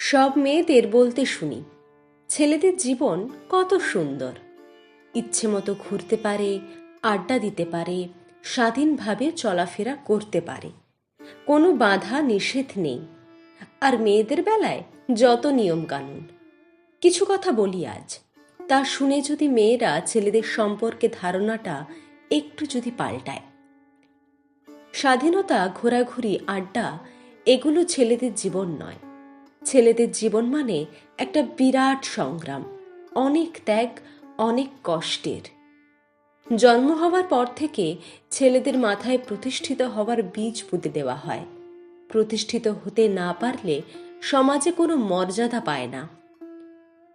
সব মেয়েদের বলতে শুনি, ছেলেদের জীবন কত সুন্দর। ইচ্ছে মতো ঘুরতে পারে, আড্ডা দিতে পারে, স্বাধীনভাবে চলাফেরা করতে পারে, কোনো বাধা নিষেধ নেই। আর মেয়েদের বেলায় যত নিয়ম কানুন। কিছু কথা বলি আজ, তা শুনে যদি মেয়েরা ছেলেদের সম্পর্কে ধারণাটা একটু যদি পাল্টায়। স্বাধীনতা, ঘোরাঘুরি, আড্ডা এগুলো ছেলেদের জীবন নয়। ছেলেদের জীবন মানে একটা বিরাট সংগ্রাম, অনেক ত্যাগ, অনেক কষ্টের। জন্ম হওয়ার পর থেকে ছেলেদের মাথায় প্রতিষ্ঠিত হওয়ার বীজ পুঁতে দেওয়া হয়। প্রতিষ্ঠিত হতে না পারলে সমাজে কোনো মর্যাদা পায় না।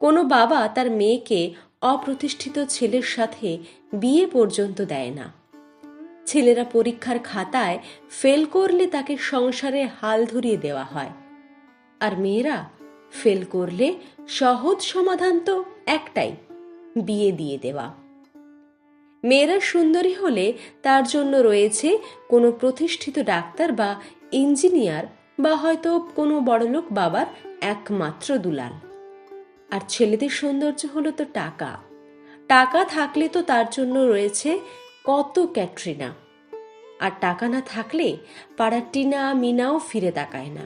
কোনো বাবা তার মেয়েকে অপ্রতিষ্ঠিত ছেলের সাথে বিয়ে পর্যন্ত দেয় না। ছেলেরা পরীক্ষার খাতায় ফেল করলে তাকে সংসারে হাল ধরিয়ে দেওয়া হয়, আর মেয়েরা ফেল করলে সহজ সমাধান তো একটাই, বিয়ে দিয়ে দেওয়া। মেয়েরা সুন্দরী হলে তার জন্য রয়েছে কোনো প্রতিষ্ঠিত ডাক্তার বা ইঞ্জিনিয়ার বা হয়তো কোনো বড়লোক বাবার একমাত্র দুলাল। আর ছেলেদের সৌন্দর্য হলো তো টাকা। টাকা থাকলে তো তার জন্য রয়েছে কত ক্যাটরিনা। আর টাকা না থাকলে পাড়ার টিনা মিনাও ফিরে তাকায় না।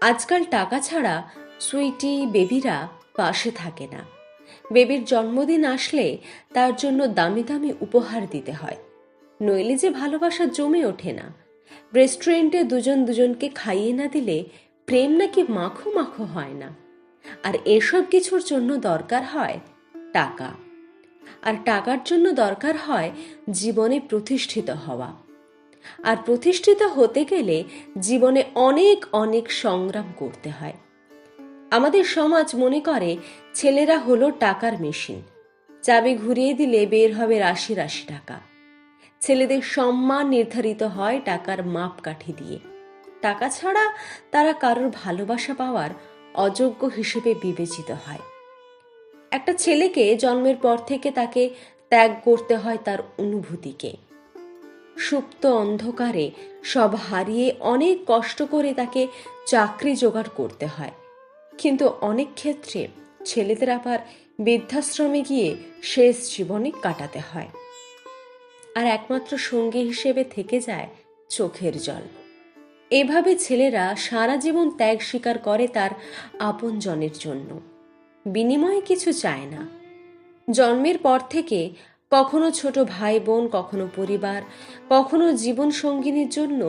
আজকাল টাকা ছাড়া সুইটি, বেবিরা পাশে থাকে না। বেবির জন্মদিন আসলে তার জন্য দামি দামি উপহার দিতে হয়, নইলে যে ভালোবাসা জমে ওঠে না। রেস্টুরেন্টে দুজন দুজনকে খাইয়ে না দিলে প্রেম নাকি মাখো মাখো হয় না। আর এসব কিছুর জন্য দরকার হয় টাকা। আর টাকার জন্য দরকার হয় জীবনে প্রতিষ্ঠিত হওয়া। আর প্রতিষ্ঠিত হতে গেলে জীবনে অনেক অনেক সংগ্রাম করতে হয়। আমাদের সমাজ মনে করে ছেলেরা হলো টাকার মেশিন, চাবি ঘুরিয়ে দিলে বের হবে রাশি রাশি টাকা। ছেলেদের সম্মান নির্ধারিত হয় টাকার মাপকাঠি দিয়ে। টাকা ছাড়া তারা কারোর ভালোবাসা পাওয়ার অযোগ্য হিসেবে বিবেচিত হয়। একটা ছেলেকে জন্মের পর থেকে তাকে ত্যাগ করতে হয় তার অনুভূতিকে। সুপ্ত অন্ধকারে সব হারিয়ে অনেক কষ্ট করে তাকে চাকরি জোগাড় করতে হয়। কিন্তু অনেক ক্ষেত্রে ছেলেদের আবার বৃদ্ধাশ্রমে গিয়ে শেষ জীবনে কাটাতে হয়। আর একমাত্র সঙ্গী হিসেবে থেকে যায় চোখের জল। এভাবে ছেলেরা সারা জীবন ত্যাগ স্বীকার করে তার আপনজনের জন্য, বিনিময়ে কিছু চায় না। জন্মের পর থেকে কখনো ছোট ভাই বোন, কখনো পরিবার, কখনো জীবন সঙ্গিনীর জন্য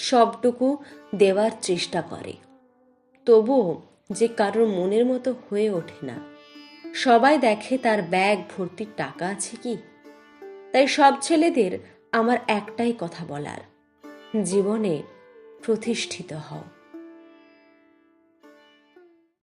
সবটুকু দেওয়ার চেষ্টা করে। তবুও যে কারোর মনের মতো হয়ে ওঠে না। সবাই দেখে তার ব্যাগ ভর্তি টাকা আছে কি। তাই সব ছেলেদের আমার একটাই কথা বলার, জীবনে প্রতিষ্ঠিত হও।